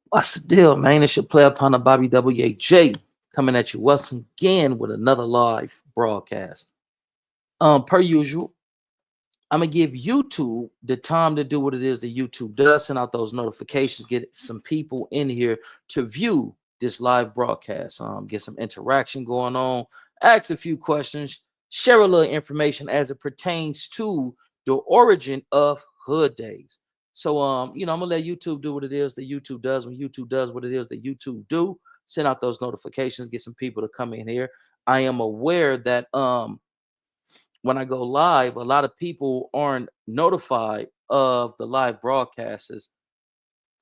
What's the deal, man? It's your player upon the Bobby WAJ coming at you once again with another live broadcast. Per usual, I'm gonna give YouTube the time to do what it is that YouTube does, send out those notifications, get some people in here to view this live broadcast, get some interaction going on, ask a few questions, share a little information as it pertains to the origin of Hood Days. So I'm gonna let YouTube do what it is that YouTube does when YouTube does what it is that YouTube do. Send out those notifications, get some people to come in here. I am aware that when I go live, a lot of people aren't notified of the live broadcasts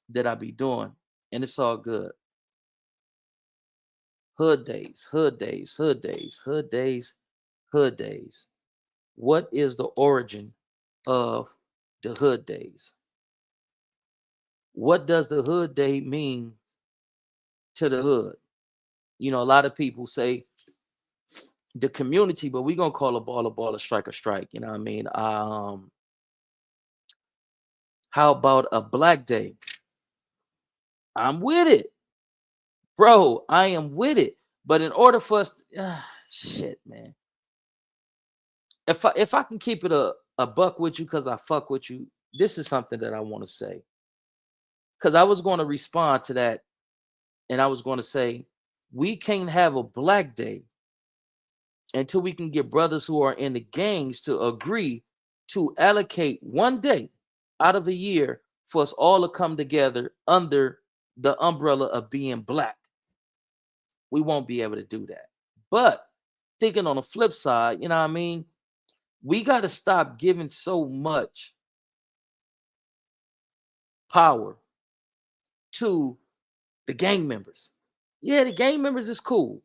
that I be doing, and it's all good. Hood days, hood days, hood days, hood days, hood days. What is the origin of the hood days? What does the hood day mean to the hood? A lot of people say the community, but we gonna call a ball, a strike, a strike. You know what I mean? How about a black day? I'm with it. Bro, I am with it. But in order for us, shit, man. If I can keep it a buck with you because I fuck with you, this is something that I want to say. Because I was going to respond to that, and I was going to say, we can't have a black day until we can get brothers who are in the gangs to agree to allocate one day out of a year for us all to come together under the umbrella of being black. We won't be able to do that. But thinking on the flip side, you know what I mean? We got to stop giving so much power to the gang members. Yeah, the gang members is cool.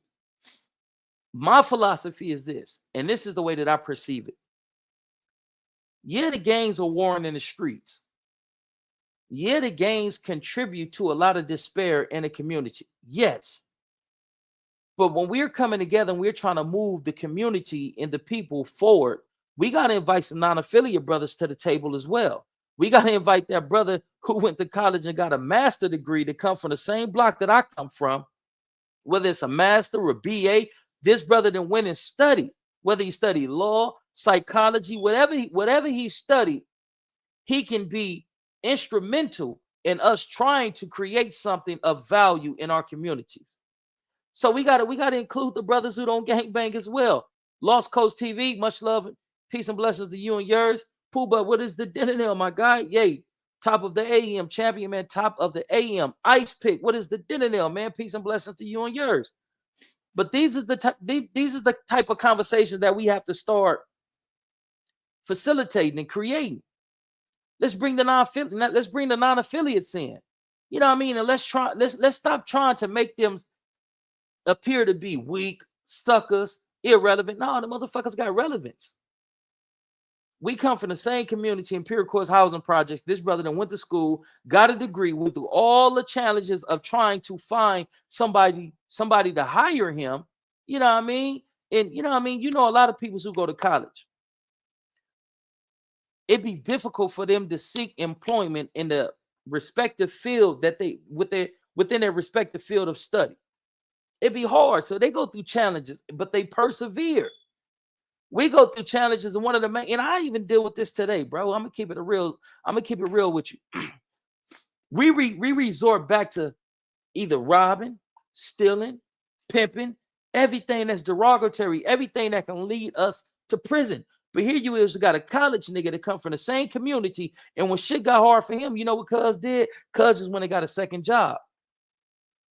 My philosophy is this, and this is the way that I perceive it. Yeah, the gangs are warring in the streets. Yeah, the gangs contribute to a lot of despair in the community. Yes. But when we're coming together and we're trying to move the community and the people forward, we got to invite some non-affiliate brothers to the table as well. We got to invite that brother who went to college and got a master degree to come from the same block that I come from, whether it's a master or a BA. This brother then went and studied, whether he studied law, psychology, whatever he studied, he can be instrumental in us trying to create something of value in our communities. So we gotta include the brothers who don't gang bang as well. Lost Coast TV, much love, peace and blessings to you and yours. Pooh, but what is the dinner now, my guy? Yay. Top of the AM champion, man. Top of the AM ice pick. What is the dinner now, man? Peace and blessings to you and yours. But these is the type of conversations that we have to start facilitating and creating. Let's bring the non-affiliates in. You know what I mean? And let's stop trying to make them appear to be weak, suckers, irrelevant. No, the motherfuckers got relevance. We come from the same community in Pure Course housing projects. This brother that went to school, got a degree, went through all the challenges of trying to find somebody to hire him. You know what I mean? And you know what I mean? A lot of people who go to college, it'd be difficult for them to seek employment in the respective field that they within their respective field of study. It'd be hard. So they go through challenges, but they persevere. We go through challenges, and one of the main, and I even deal with this today, bro. I'm gonna keep it real. I'm gonna keep it real with you. We resort back to either robbing, stealing, pimping, everything that's derogatory, everything that can lead us to prison. But here you is got a college nigga that come from the same community, and when shit got hard for him, you know what Cuz did? Cuz just when he got a second job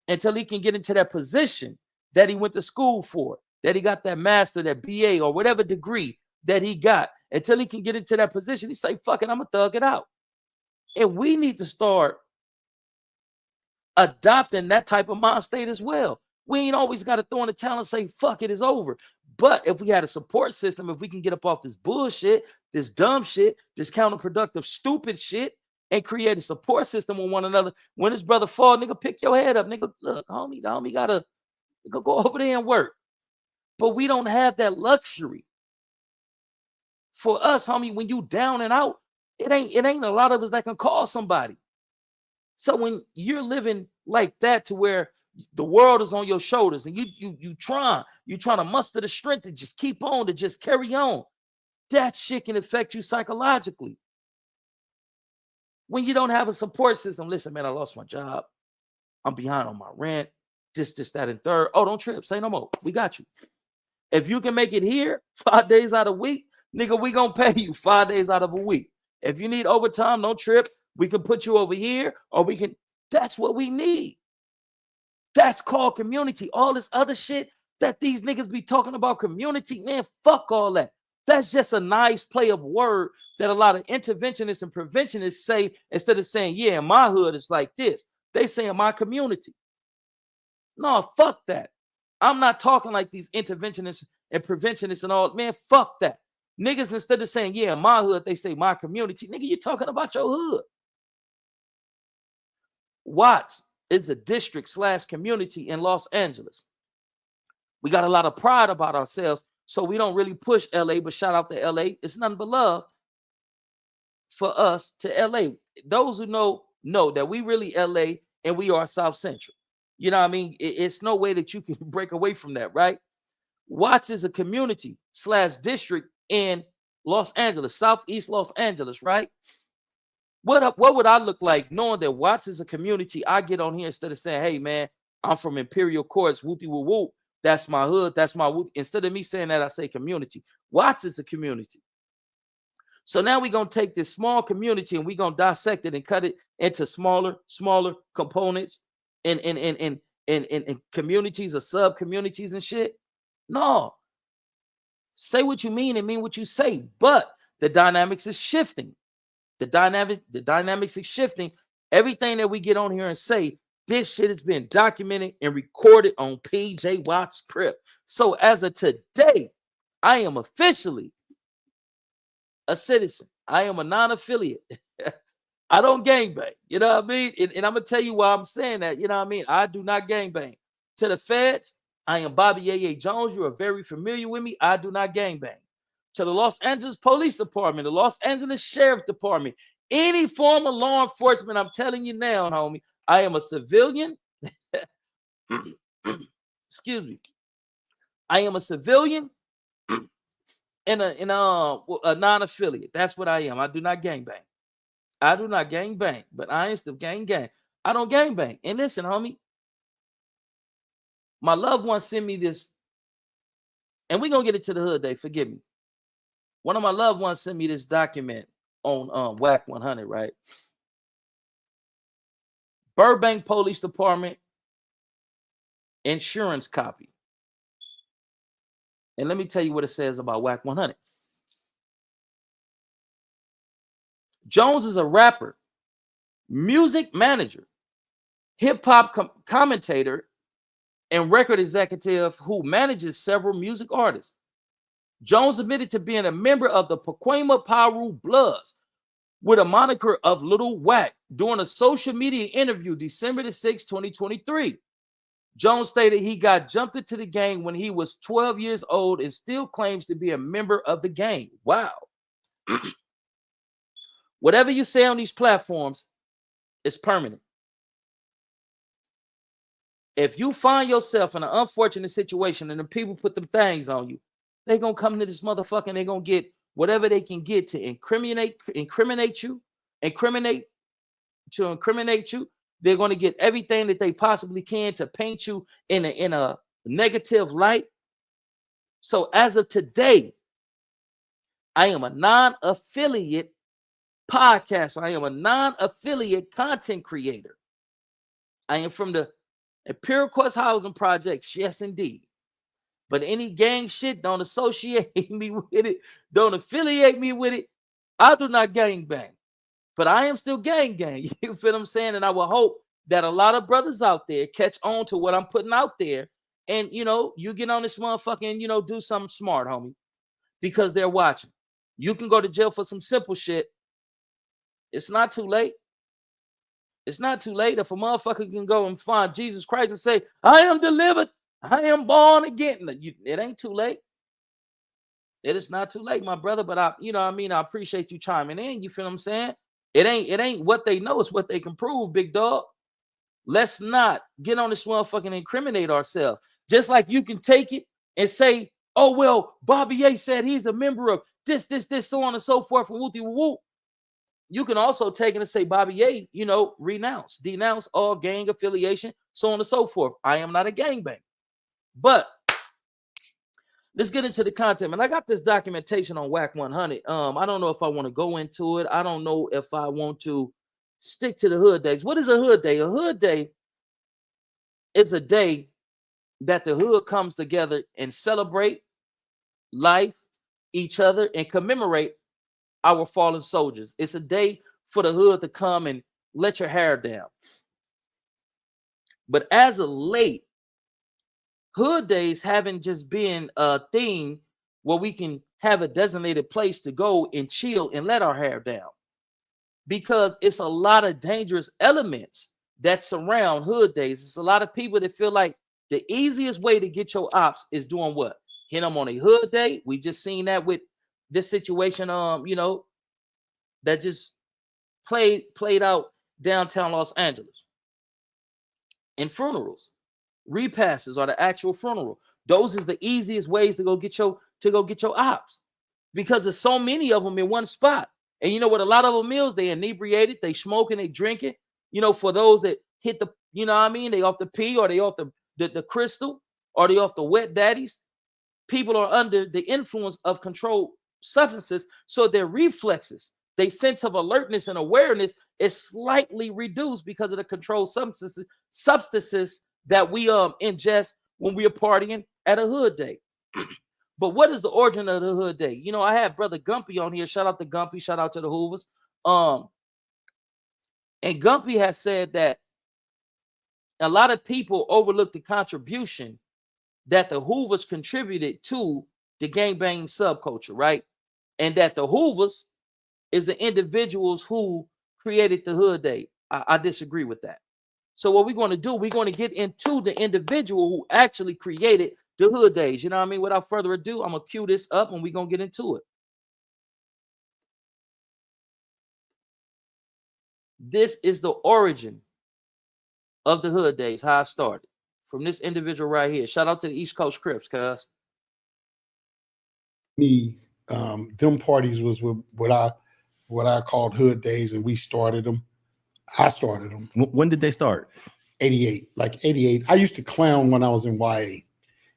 until he can get into that position that he went to school for, that he got that master, that BA, or whatever degree that he got, until he can get into that position. He say, fuck it, I'm gonna thug it out. And we need to start adopting that type of mind state as well. We ain't always got to throw in the towel and say, fuck it, is over. But if we had a support system, if we can get up off this bullshit, this dumb shit, this counterproductive, stupid shit, and create a support system with one another, when this brother fall, nigga, pick your head up. Nigga, look, homie, the homie gotta go over there and work. But we don't have that luxury. For us, homie, when you down and out, it ain't a lot of us that can call somebody. So when you're living like that, to where the world is on your shoulders, and you trying to muster the strength to just keep on, to just carry on, that shit can affect you psychologically. When you don't have a support system, listen, man, I lost my job. I'm behind on my rent. This, that, and third. Oh, don't trip. Say no more. We got you. If you can make it here 5 days out of a week, nigga, we gonna pay you 5 days out of a week. If you need overtime, don't trip. We can put you over here, or we can. That's what we need. That's called community. All this other shit that these niggas be talking about community, man, fuck all that. That's just a nice play of word that a lot of interventionists and preventionists say, instead of saying, yeah, in my hood it's like this. They say in my community. No, fuck that. I'm not talking like these interventionists and preventionists and all. Man, fuck that. Niggas, instead of saying, yeah, in my hood, they say my community. Nigga, you're talking about your hood. Watts is a district / community in Los Angeles. We got a lot of pride about ourselves, so we don't really push LA, but shout out to LA. It's nothing but love for us to LA. Those who know that we really LA and we are South Central. You know what I mean? It's no way that you can break away from that, right? Watts is a community / district in Los Angeles, Southeast Los Angeles, right? What would I look like knowing that Watts is a community? I get on here instead of saying, hey, man, I'm from Imperial Courts, whoopie whoop whoop. That's my hood. That's my whoop. Instead of me saying that, I say community. Watts is a community. So now we're going to take this small community and we're going to dissect it and cut it into smaller components and communities or sub-communities and shit. No. Say what you mean and mean what you say. But the dynamics is shifting. The dynamics is shifting. Everything that we get on here and say, this shit has been documented and recorded on PJ Watts Crip. So as of today, I am officially a citizen. I am a non-affiliate. I don't gangbang. You know what I mean? And I'm going to tell you why I'm saying that. You know what I mean? I do not gangbang. To the feds, I am Bobby A.A. Jones. You are very familiar with me. I do not gangbang. To the Los Angeles Police Department, the Los Angeles Sheriff Department, any form of law enforcement, I'm telling you now, homie, I am a civilian. Excuse me. I am a civilian and a non-affiliate. That's what I am. I do not gangbang. I do not gangbang, but I am still gang. I don't gangbang. And listen, homie, my loved one sent me this, and we're going to get it to the hood day. Forgive me. One of my loved ones sent me this document on WAC 100, right? Burbank Police Department insurance copy. And let me tell you what it says about WAC 100. Jones is a rapper, music manager, hip-hop commentator, and record executive who manages several music artists. Jones admitted to being a member of the Pacoima Piru Bloods with a moniker of Little Wack during a social media interview December the 6th, 2023. Jones stated he got jumped into the gang when he was 12 years old and still claims to be a member of the gang. Wow. Whatever you say on these platforms is permanent. If you find yourself in an unfortunate situation and the people put them things on you, they're going to come to this motherfucker and they're going to get whatever they can get to incriminate you. They're going to get everything that they possibly can to paint you in a negative light. So as of today, I am a non-affiliate podcaster. I am a non-affiliate content creator. I am from the Imperial Quest Housing Project. Yes, indeed. But any gang shit, don't associate me with it. Don't affiliate me with it. I do not gang bang. But I am still gang. You feel what I'm saying? And I will hope that a lot of brothers out there catch on to what I'm putting out there. And, you get on this motherfucker and, do something smart, homie. Because they're watching. You can go to jail for some simple shit. It's not too late. It's not too late. If a motherfucker can go and find Jesus Christ and say, I am delivered. I am born again. It ain't too late. It is not too late, my brother. But I appreciate you chiming in. You feel what I'm saying? It ain't what they know, it's what they can prove, big dog. Let's not get on this motherfucking incriminate ourselves. Just like you can take it and say, oh, well, Bobby A said he's a member of this, so on and so forth, and whoopty whoop. You can also take it and say, Bobby A, denounce all gang affiliation, so on and so forth. I am not a gangbang. But let's get into the content. And I got this documentation on WAC 100. I don't know if I want to go into it. I don't know if I want to stick to the hood days. What is a hood day? A hood day is a day that the hood comes together and celebrate life, each other, and commemorate our fallen soldiers. It's a day for the hood to come and let your hair down. But as of late, hood days haven't just been a thing where we can have a designated place to go and chill and let our hair down, because it's a lot of dangerous elements that surround hood days. It's a lot of people that feel like the easiest way to get your ops is doing what? Hit them on a hood day. We just seen that with this situation, that just played out downtown Los Angeles. In funerals, repasses are the actual funeral. Those is the easiest ways to go get your ops, because there's so many of them in one spot. And you know what? A lot of them is they inebriated, they smoking, they drinking. For those that hit the, they off the P, or they off the crystal, or they off the wet daddies. People are under the influence of controlled substances, so their reflexes, their sense of alertness and awareness is slightly reduced because of the controlled substances that we ingest when we are partying at a hood day. But what is the origin of the hood day? I had brother Gumpy on here. Shout out to Gumpy. Shout out to the Hoovers. And Gumpy has said that a lot of people overlook the contribution that the Hoovers contributed to the gangbang subculture, right? And that the Hoovers is the individuals who created the hood day. I disagree with that. So what we're going to do, we're going to get into the individual who actually created the hood days. You know what I mean? Without further ado, I'm going to cue this up and we're going to get into it. This is the origin of the hood days, how I started. From this individual right here. Shout out to the East Coast Crips, cuz. Them parties was what I called hood days, and we started them. I started them. When did they start? 88, like 88. I used to clown when I was in YA.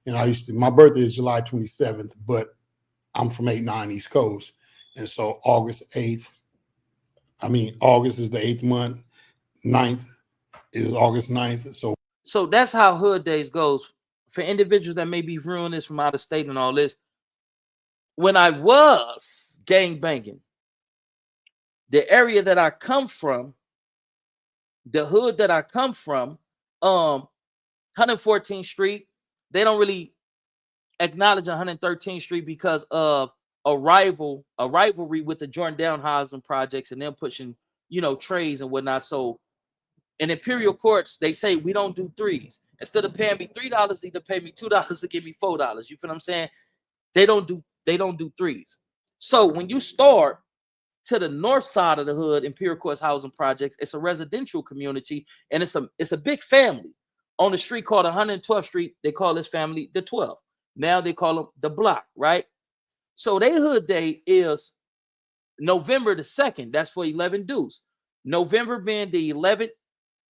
And my birthday is July 27th, but I'm from 89 East Coast. And so August is the 8th month. 9th is August 9th. So that's how hood days goes. For individuals that may be viewing this from out of state and all this, when I was gang banging, the area that I come from, the hood that I come from, 114th Street, they don't really acknowledge 113th Street because of a rivalry with the Jordan Down housing projects and them pushing, trays and whatnot. So in Imperial Courts, they say we don't do threes. Instead of paying me $3, either pay me $2 or give me $4. You feel what I'm saying? They don't do threes. So when you start to the north side of the hood, Imperial Courts housing projects, it's a residential community, and it's a big family. On the street called 112th Street, they call this family the 12th. Now they call them the block, right? So their hood day is November the 2nd. That's for 11 Deuce. November being the 11th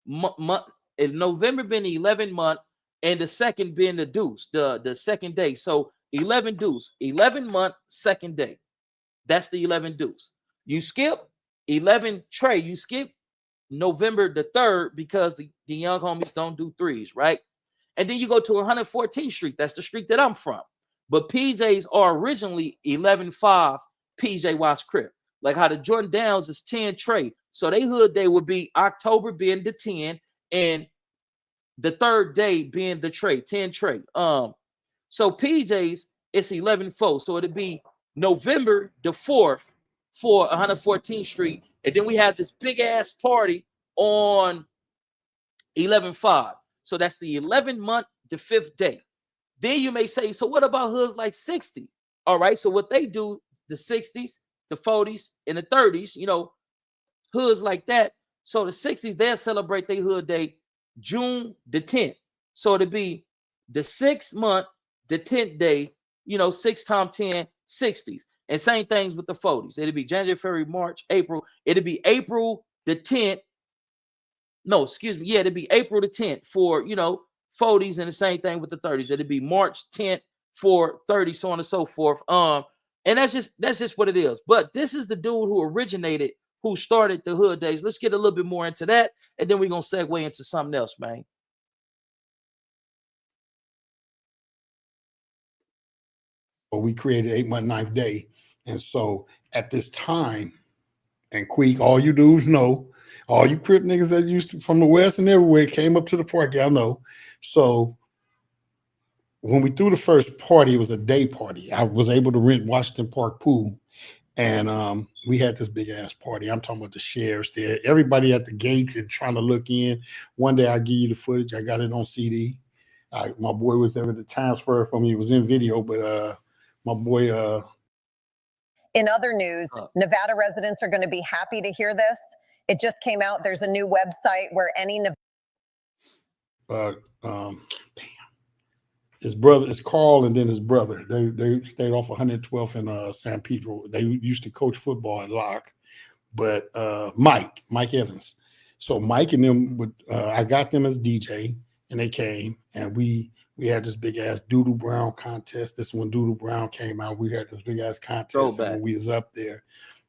month, November being the 11th month, and the 2nd being the Deuce, the second day. So 11 Deuce, 11 month, 2nd day. That's the 11 Deuce. You skip 11 Trey. You skip November the 3rd because the young homies don't do threes, right? And then you go to 114th Street. That's the street that I'm from. But PJs are originally 11-5 PJ Watts Crip. Like how the Jordan Downs is 10 Trey. So they hood day would be October being the 10 and the 3rd day being the Trey, 10 Trey. So PJs, it's 11-4. So it'd be November the 4th for 114th Street. And then we have this big ass party on 11-5. So that's the 11th month, the 5th day. Then you may say, so what about hoods like 60? All right. So what they do, the 60s, the 40s, and the 30s, hoods like that. So the 60s, they'll celebrate their hood day June the 10th. So it'll be the 6th month, the 10th day, 6 times 10, 60s. And same things with the 40s. It'll be January, February, March, April. It'll be April the 10th. No, excuse me. Yeah, it'll be April the 10th for, 40s, and the same thing with the 30s. It'll be March 10th for 30, so on and so forth. And that's just what it is. But this is the dude who originated, who started the hood days. Let's get a little bit more into that, and then we're gonna segue into something else, man. But we created 8-month, 9th day. And so at this time, and Queek, all you dudes know, all you Crip niggas that used to from the West and everywhere came up to the park, y'all know. So when we threw the first party, it was a day party. I was able to rent Washington Park pool. And we had this big ass party. I'm talking about the sheriffs there, everybody at the gates and trying to look in. One day I'll give you the footage. I got it on CD. My boy was there to transfer for me. It was in video, but my boy. In other news, Nevada residents are going to be happy to hear this. It just came out. There's a new website where any his brother is Carl, and then his brother. They stayed off 112th in San Pedro. They used to coach football at Locke, but Mike Evans. So Mike and them would. I got them as DJ, and they came, and we had this big ass Doodle Brown contest. This when Doodle Brown came out, we had this big ass contest, and when we was up there,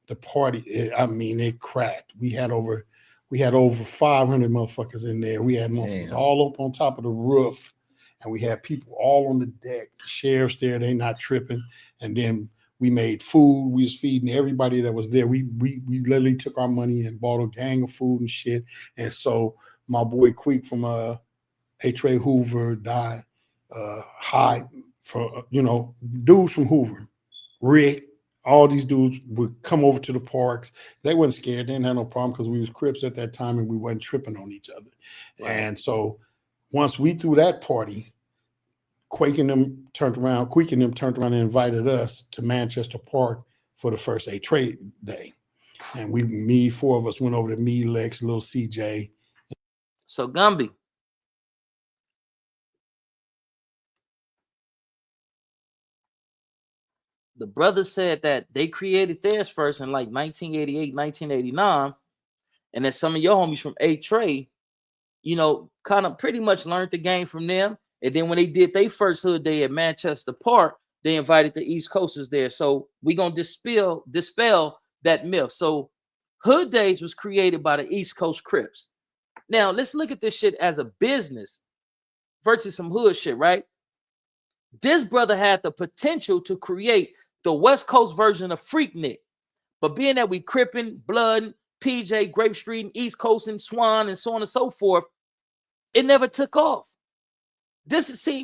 the party. It cracked. We had over 500 motherfuckers in there. We had motherfuckers all up on top of the roof. And we had people all on the deck, sheriffs there, they not tripping. And then we made food. We was feeding everybody that was there. We literally took our money and bought a gang of food and shit. And so my boy Queek from A-Tray Hoover died. Hyde for dudes from Hoover, Rick, all these dudes would come over to the parks. They wasn't scared. They didn't have no problem because we was Crips at that time and we wasn't tripping on each other. Right. And so once we threw that party, Queek and them turned around and invited us to Manchester Park for the first A-Trade day. And four of us went over to me, Lex, little CJ. So Gumby, the brothers said that they created theirs first in like 1988, 1989, and that some of your homies from A-Tray, kind of pretty much learned the game from them. And then when they did their first hood day at Manchester Park, they invited the East Coasters there. So we're going to dispel that myth. So hood days was created by the East Coast Crips. Now let's look at this shit as a business versus some hood shit, right? This brother had the potential to create the West Coast version of Freaknik. But being that we Crippin', Blood, PJ, Grape Street, and East Coast, and Swan, and so on and so forth, it never took off.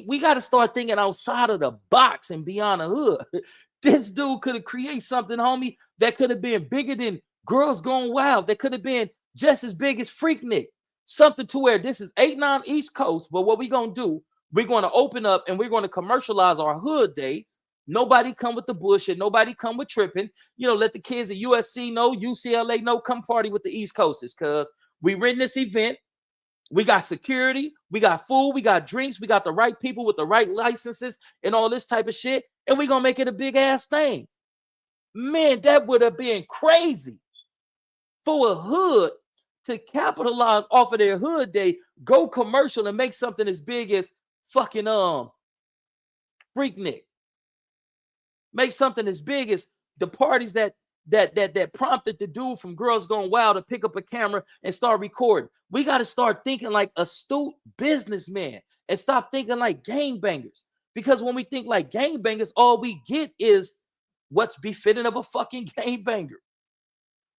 We got to start thinking outside of the box and beyond the hood. This dude could have created something, homie, that could have been bigger than Girls Gone Wild. That could have been just as big as Freaknik. Something to where this is 8-9 East Coast. But what we're going to do, we're going to open up and we're going to commercialize our hood days. Nobody come with the bullshit. Nobody come with tripping. Let the kids at USC know, UCLA know, come party with the East Coasters, because we ran this event. We got security, we got food, we got drinks, we got the right people with the right licenses and all this type of shit. And we're going to make it a big ass thing. Man, that would have been crazy for a hood to capitalize off of their hood day, go commercial and make something as big as fucking Freaknik. Make something as big as the parties that prompted the dude from Girls Gone Wild to pick up a camera and start recording. We got to start thinking like astute businessmen and stop thinking like gangbangers. Because when we think like gangbangers, all we get is what's befitting of a fucking gangbanger.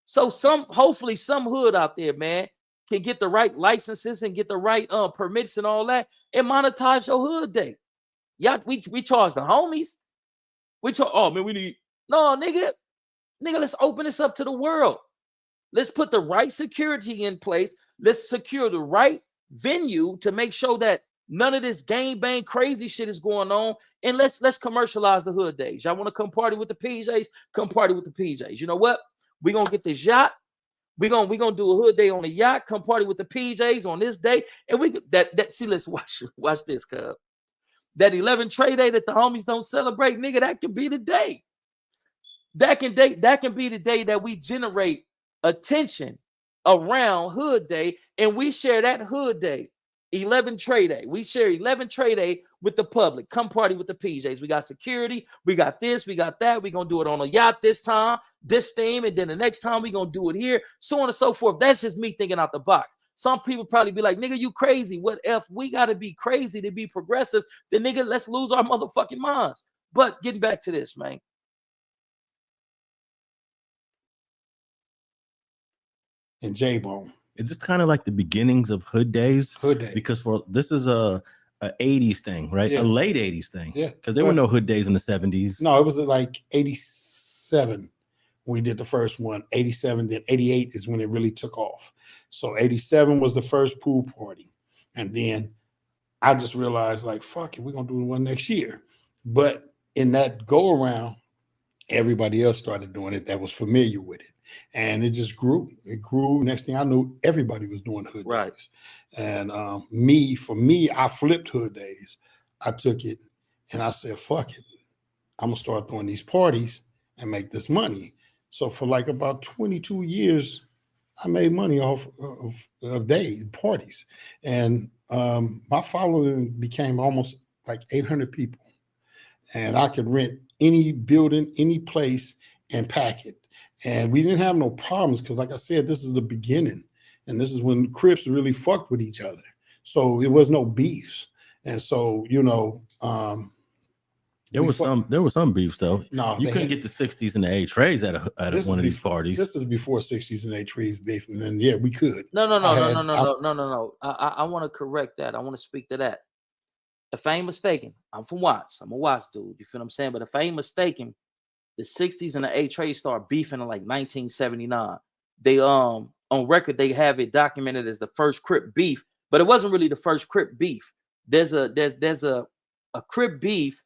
So hopefully some hood out there, man, can get the right licenses and get the right permits and all that and monetize your hood day. Yeah, we charge the homies. We need nigga, let's open this up to the world. Let's put the right security in place. Let's secure the right venue to make sure that none of this gangbang crazy shit is going on. And let's commercialize the hood days. Y'all want to come party with the PJs? Come party with the PJs. You know what? We're going to get this yacht. We gonna do a hood day on the yacht. Come party with the PJs on this day, and we that see. Let's watch this, cuz that 11 trade day that the homies don't celebrate, nigga. That can be the day. That can be the day that we generate attention around Hood Day, and we share that Hood Day, 11 trade day. We share 11 trade day with the public. Come party with the PJs. We got security, we got this, we got that. We're gonna do it on a yacht this time, this theme, and then the next time we're gonna do it here, so on and so forth. That's just me thinking out the box. Some people probably be like, nigga, you crazy. What if we gotta be crazy to be progressive? Then nigga, let's lose our motherfucking minds. But getting back to this, man. And J-Bone. It's just kind of like the beginnings of Hood Days. Hood Days. Because this is a 80s thing, right? Yeah. A late 80s thing. Yeah. Because there were no Hood Days in the 70s. No, it was like 87 when we did the first one. 87, then 88 is when it really took off. So 87 was the first pool party. And then I just realized, like, fuck it, we're going to do one next year. But in that go around, everybody else started doing it that was familiar with it. And it just grew. It grew. Next thing I knew, everybody was doing Hood Days. And for me, I flipped Hood Days. I took it and I said, fuck it. I'm going to start throwing these parties and make this money. So for like about 22 years, I made money off of day parties. And my following became almost like 800 people. And I could rent any building, any place, and pack it. And we didn't have no problems because, like I said, this is the beginning. And this is when Crips really fucked with each other. So it was no beefs. And so, you know, there was some beefs though. No, you couldn't get the 60s and the A trays at one of these parties. This is before 60s and A trays beef, and then we could. No. I want to correct that. I want to speak to that. If I ain't mistaken, I'm from Watts. I'm a Watts dude. You feel what I'm saying? But if I ain't mistaken, the 60s and the A trade started beefing in like 1979. They on record they have it documented as the first Crip beef, but it wasn't really the first Crip beef. There's a Crip beef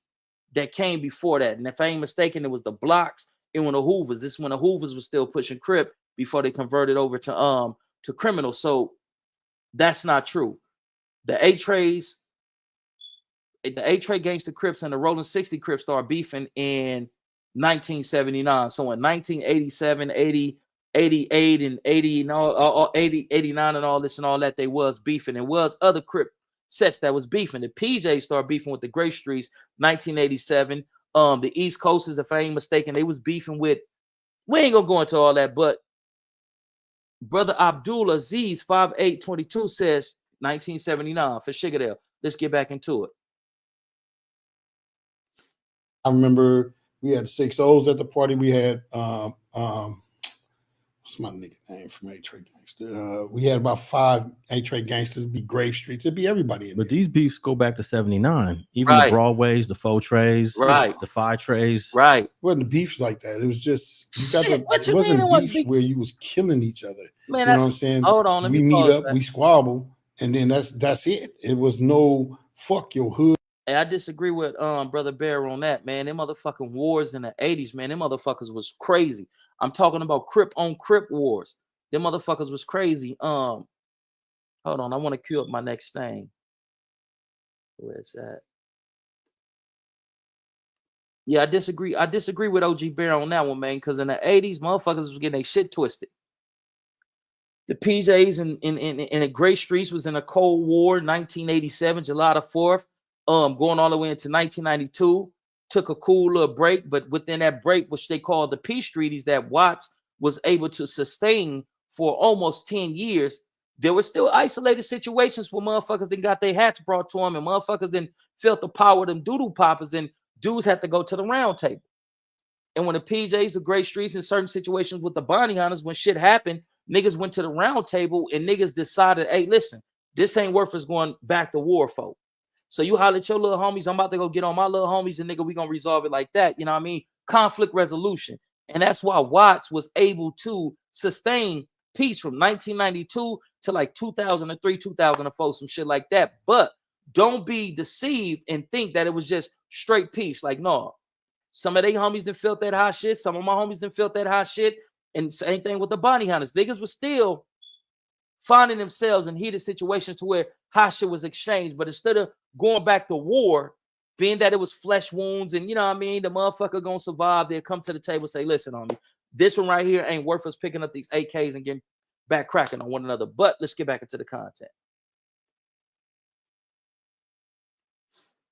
that came before that, and if I ain't mistaken, it was the Blocks and when the Hoovers. This is when the Hoovers was still pushing Crip before they converted over to criminal. So that's not true. The A Trade Gangsta Crips and the Rolling 60 Crips started beefing in 1979. So in 1987, 80, 88, and 80, and all 80, 89, and all this and all that, they was beefing. It was other Crip sets that was beefing. The PJ started beefing with the Gray Streets 1987. The East Coasters, if I ain't mistaken, they was beefing with. We ain't gonna go into all that, but Brother Abdul Aziz 5822 says 1979 for Sugadale. Let's get back into it. I remember we had 6 O's at the party. We had what's my nigga name from A-Trade Gangster? We had about 5 A-Trade Gangsters. It'd be Grave Streets. It'd be everybody in But there. these beefs go back to 79. Even the Broadways, the faux trays, the 5 trays. Right. It wasn't beefs like that. It was just Shit, what you it wasn't mean it beefs wasn't where you was killing each other. Man, you know what I'm saying? Hold on, let we me meet pause up, that. we squabble, and then that's it. It was no fuck your hood. Hey, I disagree with Brother Bear on that, man. Them motherfucking wars in the 80s, man. Them motherfuckers was crazy. I'm talking about Crip on Crip wars. Them motherfuckers was crazy. Hold on, I want to queue up my next thing. Where's that? Yeah, I disagree. I disagree with OG Bear on that one, man, because in the 80s, motherfuckers was getting their shit twisted. The PJs in the Gray Streets was in a Cold War, 1987, July the 4th, going all the way into 1992. Took a cool little break, but within that break, which they call the Peace Treaties that Watts was able to sustain for almost 10 years, there were still isolated situations where motherfuckers then got their hats brought to them and motherfuckers then felt the power of them doodle poppers and dudes had to go to the round table. And when the PJs, the Gray Streets, in certain situations with the bounty hunters, when shit happened, niggas went to the round table and niggas decided, hey, listen, this ain't worth us going back to war for. So you holler at your little homies, I'm about to go get on my little homies, and nigga, we gonna resolve it like that. You know what I mean? Conflict resolution. And that's why Watts was able to sustain peace from 1992 to like 2003, 2004, some shit like that. But don't be deceived and think that it was just straight peace. Like, no. Some of they homies that felt that hot shit. Some of my homies that felt that hot shit. And same thing with the bounty hunters. Niggas was still finding themselves in heated situations to where hot shit was exchanged. But instead of going back to war, being that it was flesh wounds and, you know what I mean, the motherfucker gonna survive, they'll come to the table and say, listen, homie, this one right here ain't worth us picking up these AKs and getting back cracking on one another. But let's get back into the content.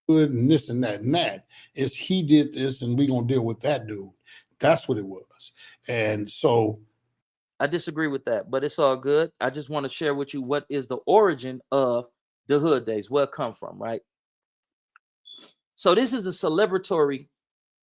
Good and this and that and that. Is he did this and we gonna deal with that dude. That's what it was. And so I disagree with that, but it's all good. I just want to share with you what is the origin of the hood days, where it come from, right? So this is a celebratory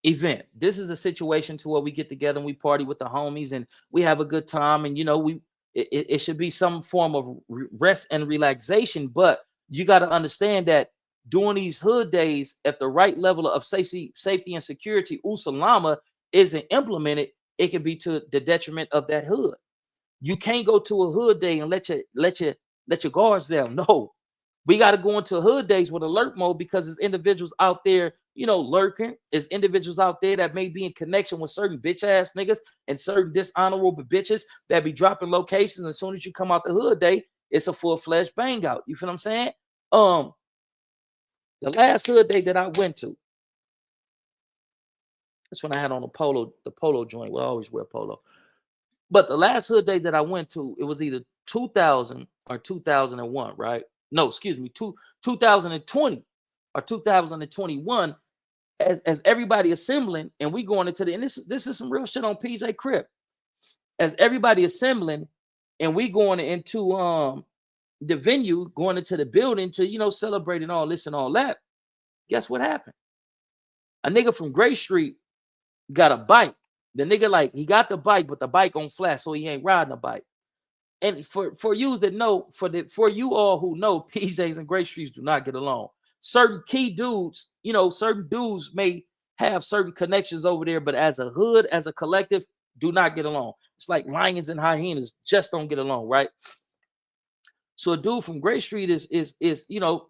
event. This is a situation to where we get together and we party with the homies and we have a good time. And, you know, it should be some form of rest and relaxation. But you got to understand that during these hood days, if the right level of safety and security, usalama, isn't implemented, it can be to the detriment of that hood. You can't go to a hood day and let your guards down. No, we got to go into hood days with alert mode because there's individuals out there, you know, lurking. There's individuals out there that may be in connection with certain bitch ass niggas and certain dishonorable bitches that be dropping locations. As soon as you come out the hood day, it's a full-fledged bang out. You feel what I'm saying? The last hood day that I went to, that's when I had on the polo joint. Well, I always wear polo. But the last hood day that I went to, it was either 2000 or 2001, right? No, excuse me, 2020 or 2021. As everybody assembling, and we going into and this is some real shit on PJ Crip. As everybody assembling, and we going into the venue, going into the building to, you know, celebrating all this and all that. Guess what happened? A nigga from Gray Street got a bike. The nigga, like, he got the bike, but the bike on flat, so he ain't riding a bike. And for you that know, for you all who know, PJs and Gray Streets do not get along. Certain key dudes, you know, certain dudes may have certain connections over there, but as a hood, as a collective, do not get along. It's like lions and hyenas just don't get along, right? So a dude from Gray Street is you know,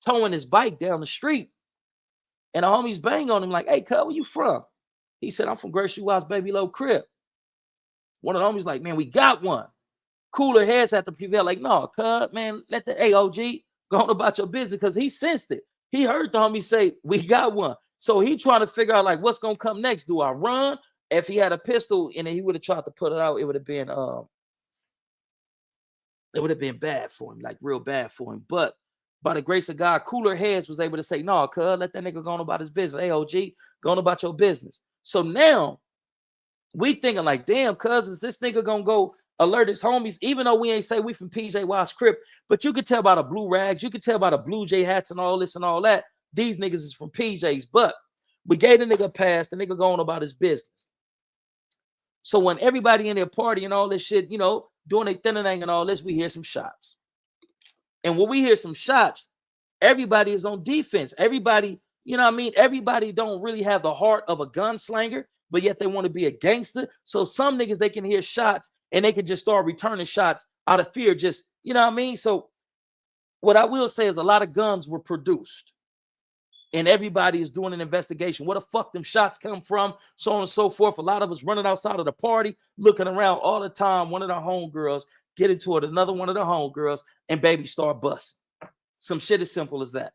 towing his bike down the street, and the homies bang on him like, "Hey, cuz, where you from?" He said, "I'm from Gray Street Wild's Baby Low Crib." One of the homies like, "Man, we got one." Cooler heads had to prevail. Like, "No, cuz, man, let the AOG go on about your business," because he sensed it. He heard the homie say, "We got one." So he trying to figure out, like, what's gonna come next. Do I run? If he had a pistol and then he would have tried to put it out, it would have been bad for him, like real bad for him. But by the grace of God, cooler heads was able to say, "No, cuz, let that nigga go on about his business. AOG, go on about your business." So now we thinking like, damn, cuz, is this nigga gonna go alert his homies, even though we ain't say we from PJ Wild's Crip, but you could tell by the blue rags, you could tell by the Blue Jay hats and all this and all that, these niggas is from PJs. But we gave the nigga a pass, the nigga going about his business. So when everybody in their party and all this shit, you know, doing their thinning and all this, we hear some shots. And when we hear some shots, everybody is on defense. Everybody, you know what I mean? Everybody don't really have the heart of a gunslinger, but yet they want to be a gangster. So some niggas, they can hear shots and they can just start returning shots out of fear. Just, you know what I mean? So what I will say is a lot of guns were produced and everybody is doing an investigation. Where the fuck them shots come from? So on and so forth. A lot of us running outside of the party, looking around all the time. One of the homegirls get into it, another one of the homegirls, and baby start busting. Some shit as simple as that.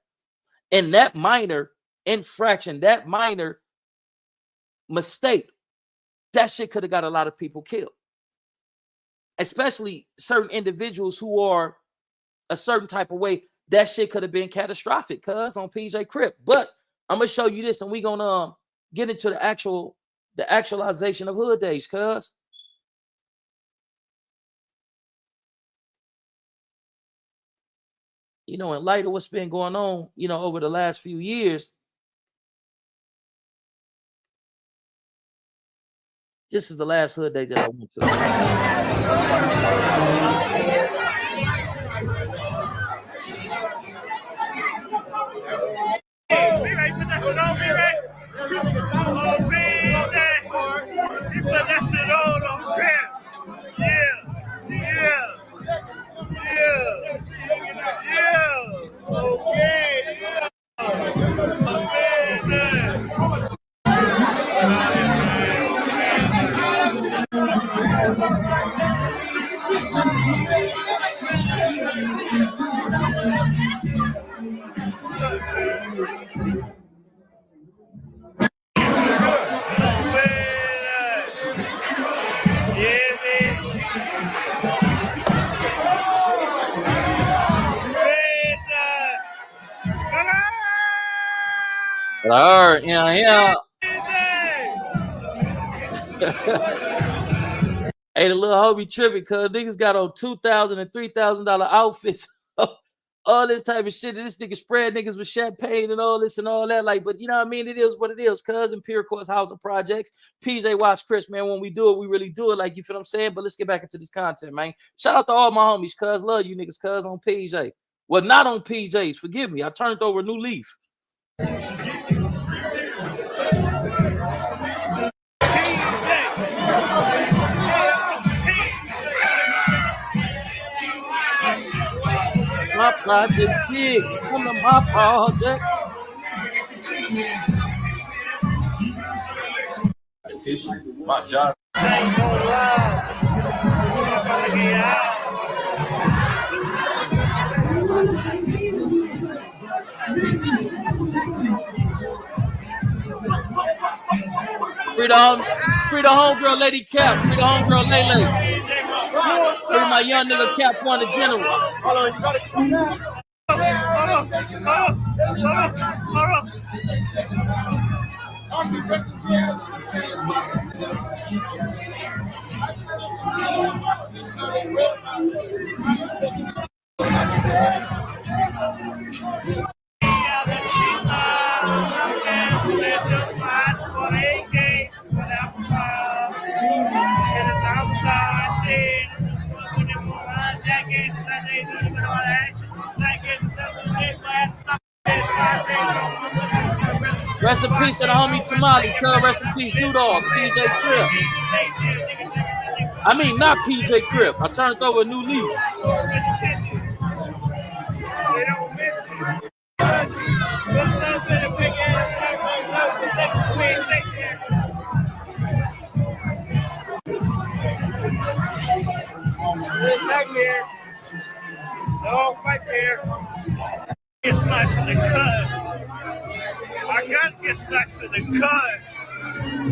And that minor infraction, that minor mistake, that shit could have got a lot of people killed. Especially certain individuals who are a certain type of way. That shit could have been catastrophic, cuz, on PJ Crip. But I'm gonna show you this, and we're gonna get into the actualization of hood days, cuz. You know, in light of what's been going on, you know, over the last few years, this is the last hood day that I went to. B-Ray, put that shit on, B-Ray. Oh, B-Ray. You put that shit on Crip. Yeah. Okay, yeah. Oh, man. Yeah. Hey, the little homie tripping because niggas got on $2,000 and $3,000 outfits. All this type of shit. This nigga spread niggas with champagne and all this and all that. Like, but you know what I mean? It is what it is. Cuz and Pure Course Housing Projects. PJ Watch Chris, man. When we do it, we really do it. Like, you feel what I'm saying? But let's get back into this content, man. Shout out to all my homies. Cuz love you niggas. Cuz on PJ. Well, not on PJs. Forgive me. I turned over a new leaf. My project big. Come to my projects. My job. Free the homegirl Lady Cap. Free the homegirl Lele. Free my young nigga Cap One the General. Hold on, you gotta come down. Rest in peace to the homie Tamale. Rest in peace, Dudog, PJ Crip. I mean, not PJ Crip. I turned over a new leaf. Back here. No, right there. Get slashed in the cut. I got to get slashed in the cut.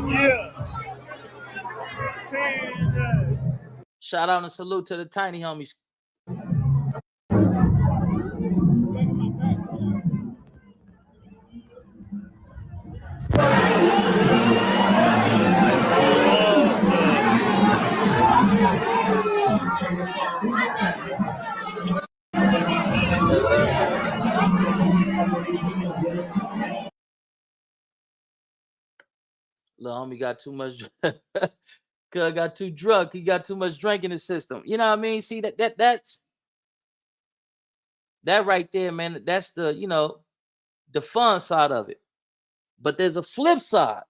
Yeah. Shout out and salute to the tiny homies. Little homie got too much. Cuz got too drunk. He got too much drink in his system. You know what I mean? See that's that right there, man. That's the, you know, the fun side of it. But there's a flip side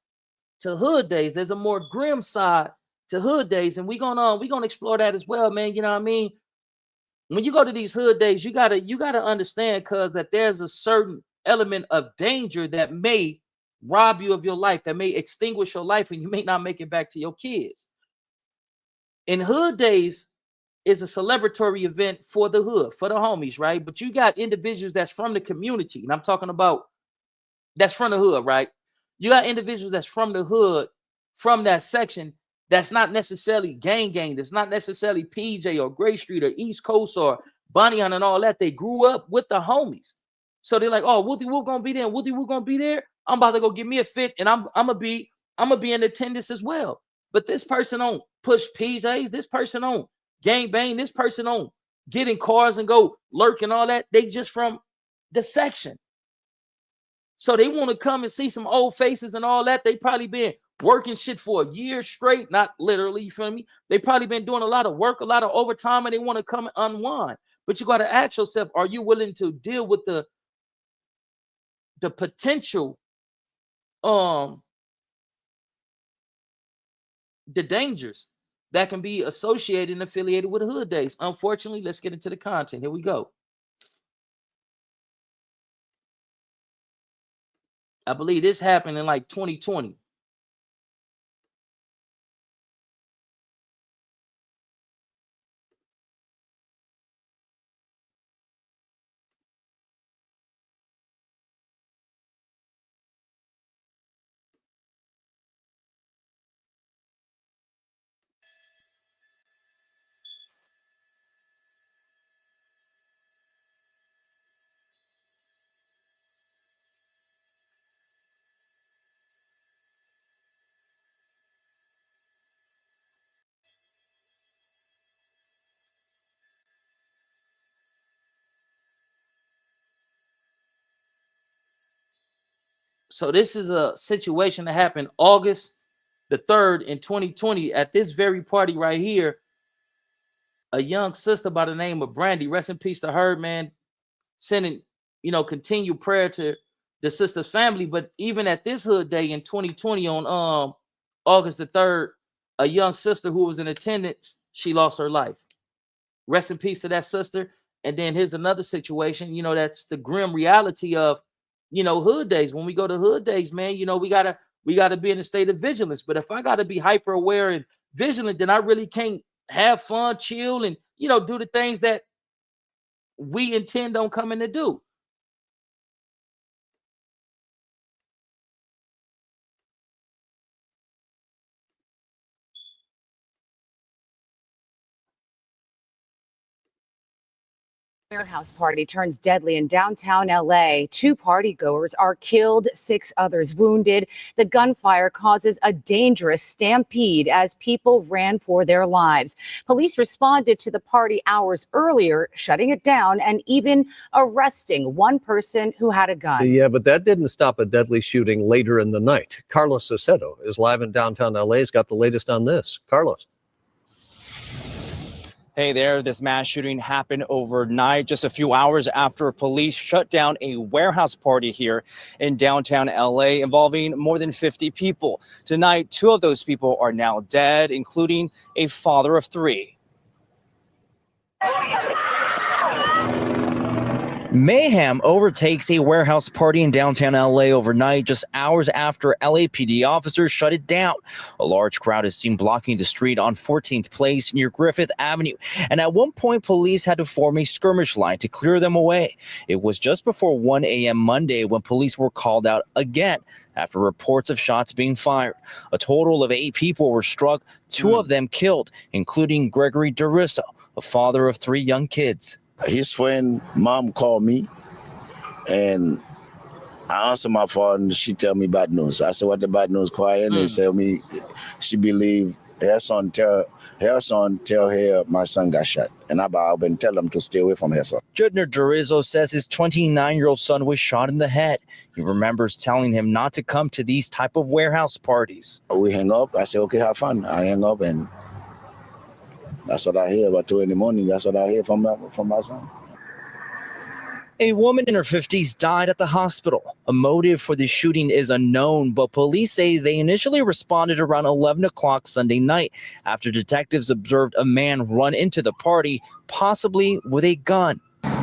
to hood days. There's a more grim side to hood days, and we're gonna explore that as well, man. You know what I mean? When you go to these hood days, you gotta understand, cuz, that there's a certain element of danger that may rob you of your life, that may extinguish your life, and you may not make it back to your kids. In hood days is a celebratory event for the hood, for the homies, right? But you got individuals that's from the community, and I'm talking about that's from the hood, right? You got individuals that's from the hood, from that section, that's not necessarily gang, that's not necessarily PJ or Gray Street or East Coast or Bonnie and all that. They grew up with the homies. So they're like, oh, Wooty Woo gonna be there, and Wooty Woo gonna be there. I'm about to go give me a fit, and I'm gonna be in attendance as well. But this person don't push PJs, this person don't gang bang, this person don't get in cars and go lurk and all that. They just from the section. So they want to come and see some old faces and all that. They probably been working shit for a year straight, not literally, you feel me? They probably been doing a lot of work, a lot of overtime, and they want to come and unwind. But you got to ask yourself, are you willing to deal with the potential, the dangers that can be associated and affiliated with hood days? Unfortunately, let's get into the content. Here we go. I believe this happened in like 2020. So this is a situation that happened August the 3rd in 2020 at this very party right here. A young sister by the name of Brandy, rest in peace to her, man, sending, continued prayer to the sister's family. But even at this hood day in 2020 on August the 3rd, a young sister who was in attendance, she lost her life. Rest in peace to that sister. And then here's another situation, that's the grim reality of, hood days. When we go to hood days, man, we gotta be in a state of vigilance. But if I gotta be hyper aware and vigilant, then I really can't have fun, chill, and do the things that we intend on coming to do. Warehouse party turns deadly in downtown LA. 2 partygoers are killed, 6 others wounded. The gunfire causes a dangerous stampede as people ran for their lives. Police responded to the party hours earlier, shutting it down and even arresting one person who had a gun. Yeah, but that didn't stop a deadly shooting later in the night. Carlos Aceto is live in downtown LA. He's got the latest on this. Carlos. Hey there, this mass shooting happened overnight, just a few hours after police shut down a warehouse party here in downtown LA involving more than 50 people. Tonight, 2 of those people are now dead, including a father of 3. Mayhem overtakes a warehouse party in downtown LA overnight, just hours after LAPD officers shut it down. A large crowd is seen blocking the street on 14th Place near Griffith Avenue. And at one point, police had to form a skirmish line to clear them away. It was just before 1 a.m. Monday when police were called out again after reports of shots being fired. A total of 8 people were struck, 2 of them killed, including Gregory Darisso, a father of 3 young kids. His friend mom called me and I answered my phone and she tell me bad news. I said, what the bad news, quiet? And they tell me she believe her son tell her my son got shot. And I've been telling them to stay away from her son. Judner Darisso says his 29-year-old son was shot in the head. He remembers telling him not to come to these type of warehouse parties. We hang up. I said, okay, have fun. I hang up and that's what I hear about 2 in the morning. That's what I hear from my son. A woman in her 50s died at the hospital. A motive for the shooting is unknown, but police say they initially responded around 11 o'clock Sunday night after detectives observed a man run into the party, possibly with a gun.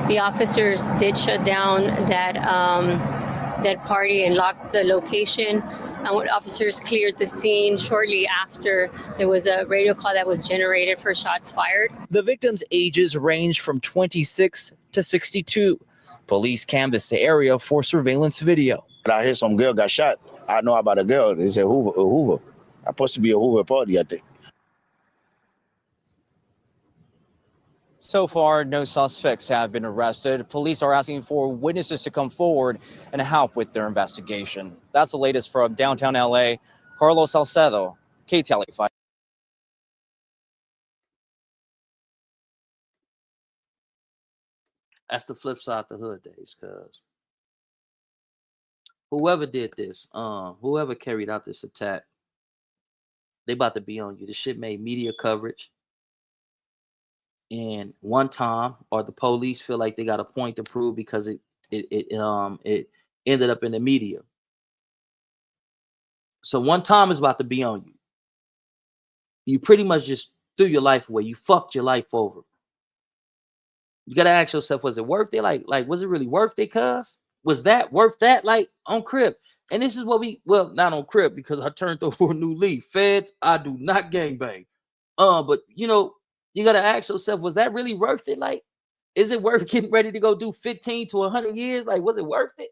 The officers did shut down that party and locked the location. And when officers cleared the scene shortly after, there was a radio call that was generated for shots fired. The victims' ages ranged from 26 to 62. Police canvassed the area for surveillance video. I hear some girl got shot. I know about a girl. It's a Hoover. Supposed to be a Hoover party, I think. So far, no suspects have been arrested. Police are asking for witnesses to come forward and help with their investigation. That's the latest from downtown LA. Carlos Salcedo, KTLA5. That's the flip side to hood days, cuz whoever did this, whoever carried out this attack, they about to be on you. This shit made media coverage. And one time, or the police feel like they got a point to prove because it ended up in the media. So one time is about to be on you. You pretty much just threw your life away. You fucked your life over. You gotta ask yourself, was it worth it? Like, was it really worth it? Cuz was that worth that? Like on Crib. And this is what not on Crib because I turned over a new leaf. Feds, I do not gangbang. But you gotta ask yourself, was that really worth it? Like, is it worth getting ready to go do 15 to 100 years? Like, was it worth it?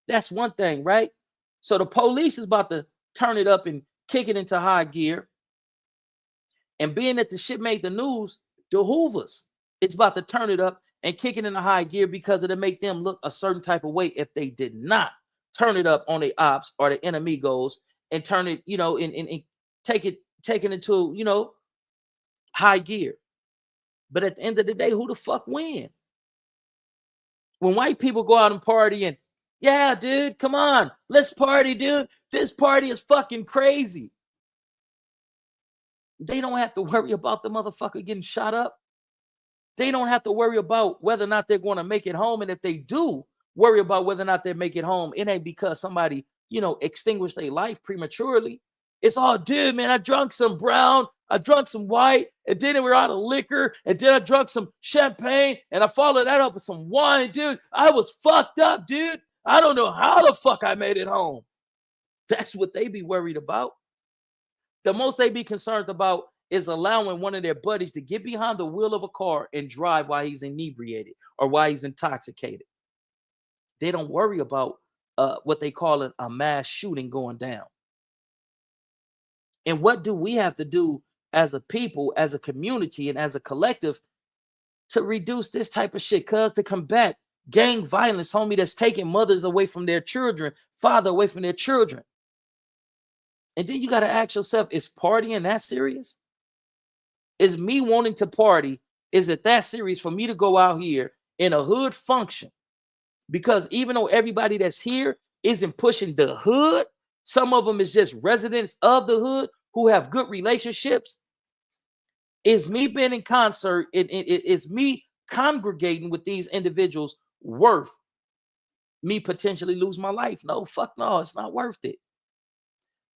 That's one thing, right? So the police is about to turn it up and kick it into high gear. And being that the shit made the news, the Hoovers, it's about to turn it up and kick it into high gear because it'll make them look a certain type of way if they did not turn it up on the ops or the enemigos and turn it, and take it into, high gear. But at the end of the day, who the fuck win? When white people go out and party and Yeah, dude, come on. Let's party, dude. This party is fucking crazy. They don't have to worry about the motherfucker getting shot up. They don't have to worry about whether or not they're going to make it home. And if they do worry about whether or not they make it home, it ain't because somebody, extinguished their life prematurely. It's all, dude, man, I drunk some brown, I drunk some white, and then we're out of liquor, and then I drunk some champagne, and I followed that up with some wine, dude. I was fucked up, dude. I don't know how the fuck I made it home. That's what they be worried about. The most they be concerned about is allowing one of their buddies to get behind the wheel of a car and drive while he's inebriated or while he's intoxicated. They don't worry about what they call a mass shooting going down. And what do we have to do as a people, as a community, and as a collective to reduce this type of shit? Cuz to combat gang violence, homie, that's taking mothers away from their children, father away from their children. And then you got to ask yourself, is partying that serious? Is me wanting to party, is it that serious for me to go out here in a hood function? Because even though everybody that's here isn't pushing the hood, some of them is just residents of the hood who have good relationships. Is me being in concert, is me congregating with these individuals worth me potentially lose my life? No, fuck no, it's not worth it.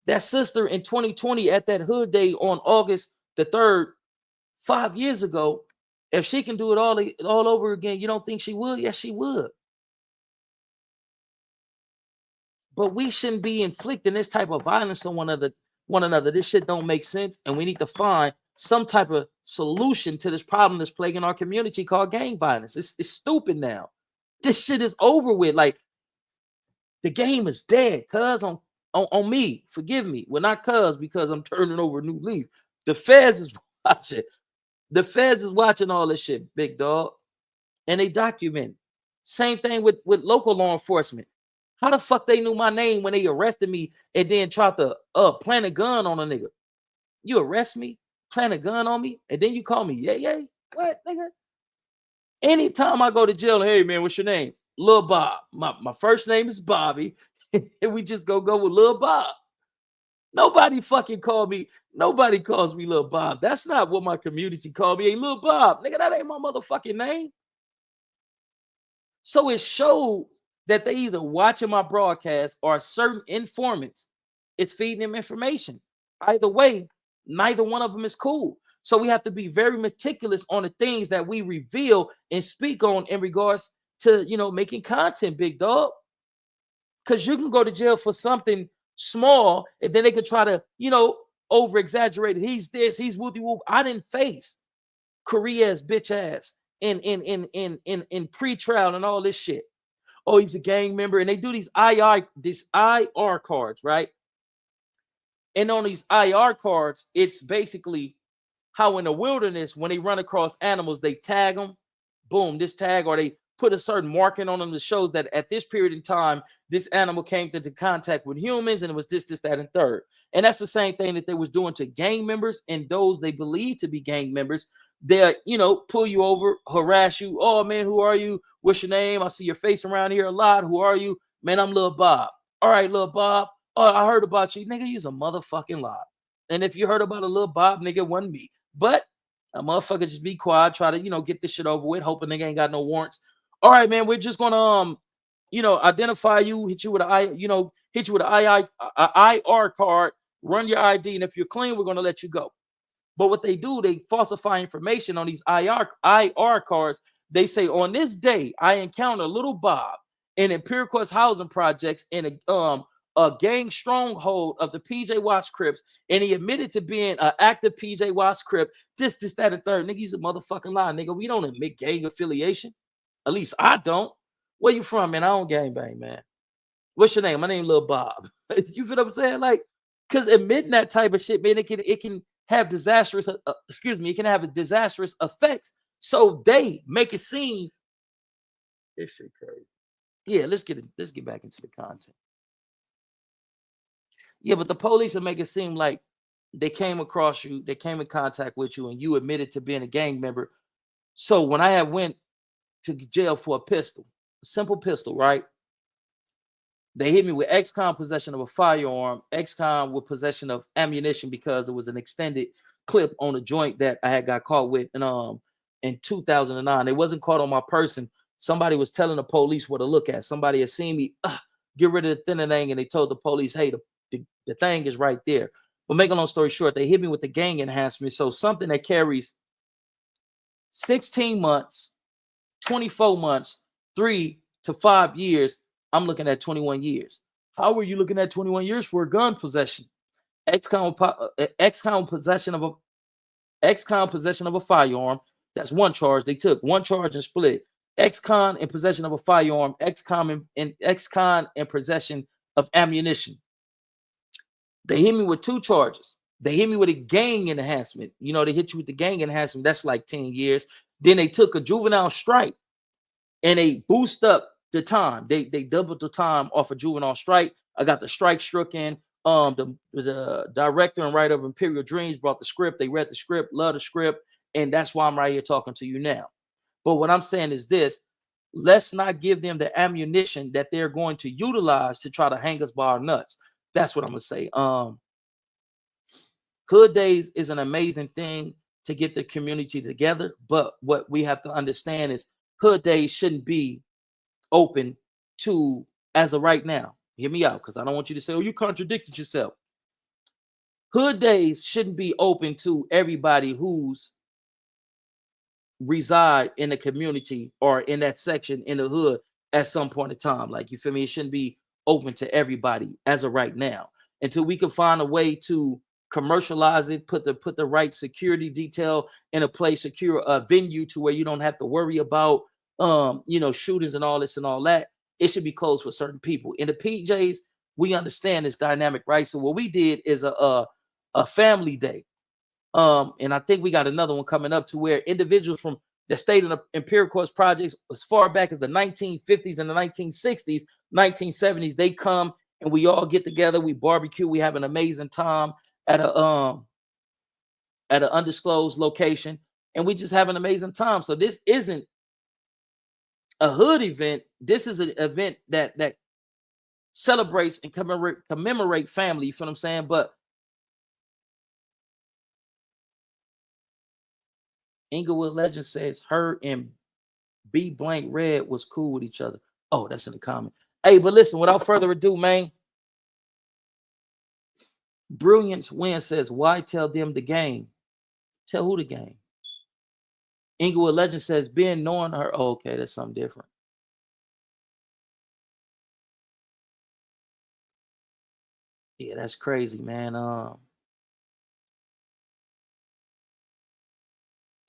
That sister in 2020 at that hood day on August the 3rd, 5 years ago, if she can do it all over again, you don't think she would? Yes, she would. But we shouldn't be inflicting this type of violence on one another. This shit don't make sense, and we need to find some type of solution to this problem that's plaguing our community called gang violence. It's stupid now. This shit is over with. Like, the game is dead. Cuz on me, forgive me. Well, not cuz, because I'm turning over a new leaf. The feds is watching. The feds is watching all this shit, big dog, and they document. Same thing with local law enforcement. How the fuck they knew my name when they arrested me and then tried to plant a gun on a nigga? You arrest me, plant a gun on me, and then you call me yay? What, nigga? Anytime I go to jail, hey man, what's your name? Lil Bob. My first name is Bobby, and we just go with Lil Bob. Nobody fucking called me. Nobody calls me Lil Bob. That's not what my community called me. Hey, Lil Bob, nigga, that ain't my motherfucking name. So it shows that they either watching my broadcast or certain informants. It's feeding them information. Either way, neither one of them is cool. So we have to be very meticulous on the things that we reveal and speak on in regards to, making content, big dog. Because you can go to jail for something small, and then they could try to, over exaggerate it. He's this, he's whoopty whoop. I didn't face Korea's bitch ass in pre-trial and all this shit. Oh, he's a gang member, and they do these IR cards, right? And on these IR cards, it's basically how in the wilderness, when they run across animals, they tag them, boom, this tag, or they put a certain marking on them that shows that at this period in time, this animal came into contact with humans, and it was this, that, and third. And that's the same thing that they was doing to gang members and those they believe to be gang members. They'll, pull you over, harass you. Oh man, who are you? What's your name? I see your face around here a lot. Who are you? Man, I'm Lil Bob. All right, Lil Bob. Oh, I heard about you. Nigga, you's a motherfucking lie. And if you heard about a Lil Bob, nigga, it wasn't me. But a motherfucker just be quiet, try to, get this shit over with, hoping nigga ain't got no warrants. All right, man, we're just gonna identify you, hit you with an IR card, run your ID, and if you're clean, we're gonna let you go. But what they do, they falsify information on these IR cards. They say, on this day, I encountered Little Bob in Empirical housing projects in a gang stronghold of the PJ Watch Crips, and he admitted to being an active PJ Watch Crip. This, that, and third. Nigga, he's a motherfucking lie, nigga. We don't admit gang affiliation. At least I don't. Where you from, man? I don't gangbang, man. What's your name? My name Lil Bob. You feel what I'm saying? Like, because admitting that type of shit, man, it can have disastrous. It can have a disastrous effects. So they make it seem this shit crazy. Yeah, let's get back into the content. Yeah, but the police will make it seem like they came across you, they came in contact with you, and you admitted to being a gang member. So when I had went to jail for a pistol, a simple pistol, right? They hit me with ex-con possession of a firearm, ex-con with possession of ammunition because it was an extended clip on a joint that I had got caught with in 2009. It wasn't caught on my person. Somebody was telling the police what to look at. Somebody had seen me get rid of the thinner thing, and they told the police, hey, the thing is right there. But make a long story short, they hit me with the gang enhancement. So something that carries 16 months, 24 months, 3 to 5 years, I'm looking at 21 years. How are you looking at 21 years for a gun possession? Ex-con possession of a firearm. That's one charge. They took one charge and split. Ex-con in possession of a firearm. Ex-con in possession of ammunition. They hit me with 2 charges. They hit me with a gang enhancement. You know, they hit you with the gang enhancement. That's like 10 years. Then they took a juvenile strike and they boost up the time. They doubled the time off a juvenile strike. I got the strike struck in. The director and writer of Imperial Dreams brought the script. They read the script, love the script, and that's why I'm right here talking to you now. But what I'm saying is this: let's not give them the ammunition that they're going to utilize to try to hang us by our nuts. That's what I'm gonna say. Hood Days is an amazing thing to get the community together, but what we have to understand is Hood Days shouldn't be open to, as of right now. Hear me out, because I don't want you to say, oh, you contradicted yourself. Hood Days shouldn't be open to everybody who's reside in the community or in that section in the hood at some point in time. Like, you feel me? It shouldn't be open to everybody as of right now until we can find a way to commercialize it, put the right security detail in a place, secure a venue to where you don't have to worry about shootings and all this and all that. It should be closed for certain people. In the PJs, we understand this dynamic, right? So what we did is a family day. And I think we got another one coming up to where individuals from the state of the Imperial Course projects as far back as the 1950s and the 1960s, 1970s, they come and we all get together, we barbecue, we have an amazing time at an undisclosed location, and we just have an amazing time. So this isn't a hood event. This is an event that celebrates and commemorate family. You feel what I'm saying? But Inglewood Legend says her and B Blank Red was cool with each other. Oh, that's in the comment. Hey, but listen, without further ado, man. Brilliance Win says, why tell them the game? Tell who the game? Inglewood Legend says, Ben knowing her. Oh, okay, that's something different. Yeah, that's crazy, man.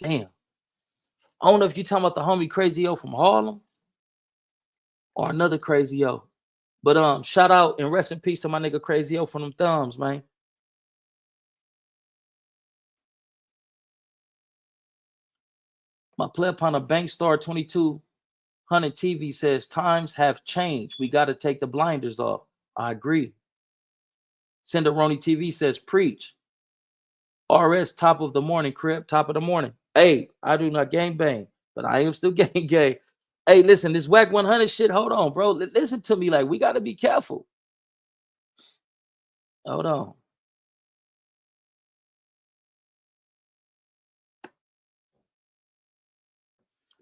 Damn. I don't know if you're talking about the homie Crazy O from Harlem or another Crazy O. But shout out and rest in peace to my nigga Crazy O from them thumbs, man. My play upon a Bank Star 2200 TV says times have changed. We got to take the blinders off. I agree. Cinderoni TV says preach. RS top of the morning, Crib, top of the morning. Hey, I do not gang bang, but I am still gang gay. Hey, listen, this whack 100 shit, hold on, bro. Listen to me, like, we got to be careful. Hold on.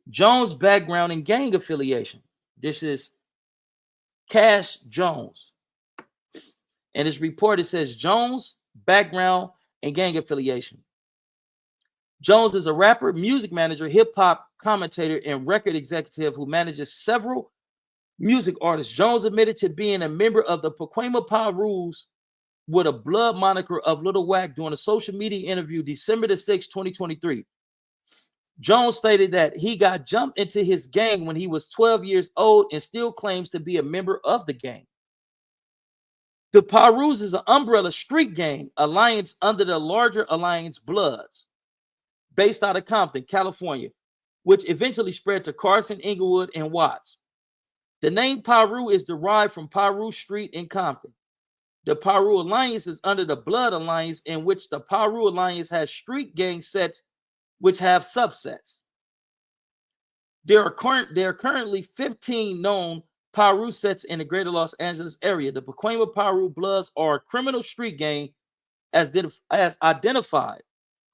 Jones' background in gang affiliation. This is Cash Jones. And this report, it says Jones' background in gang affiliation. Jones is a rapper, music manager, hip-hop commentator, and record executive who manages several music artists. Jones admitted to being a member of the Pacoima Pirus with a blood moniker of Little Wack during a social media interview December the 6th, 2023. Jones stated that he got jumped into his gang when he was 12 years old and still claims to be a member of the gang. The Pirus is an umbrella street gang alliance under the larger alliance Bloods, based out of Compton, California, which eventually spread to Carson, Inglewood, and Watts. The name Piru is derived from Piru Street in Compton. The Piru Alliance is under the Blood Alliance, in which the Piru Alliance has street gang sets which have subsets. There are currently 15 known Piru sets in the greater Los Angeles area. The Pacoima Piru Bloods are a criminal street gang as identified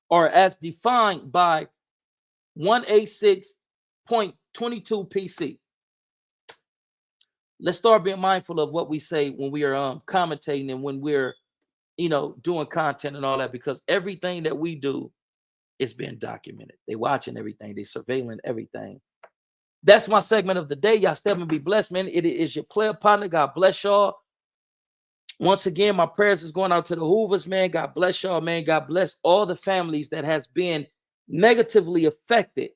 or as defined by 186.22 PC. Let's start being mindful of what we say when we are commentating and when we're, doing content and all that, because everything that we do is being documented. They watching everything. They surveilling everything. That's my segment of the day. Y'all step and be blessed, man. It is your player partner. God bless y'all. Once again, my prayers is going out to the Hoovers, man. God bless y'all, man. God bless all the families that has been negatively affected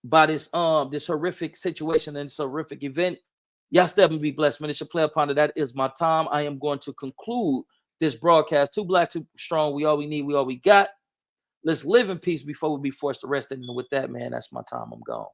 by this horrific situation and this horrific event. Y'all step and be blessed, man. It's your player partner. That is my time. I am going to conclude this broadcast. Too black, too strong. We all we need. We all we got. Let's live in peace before we be forced to rest. And with that, man, that's my time. I'm gone.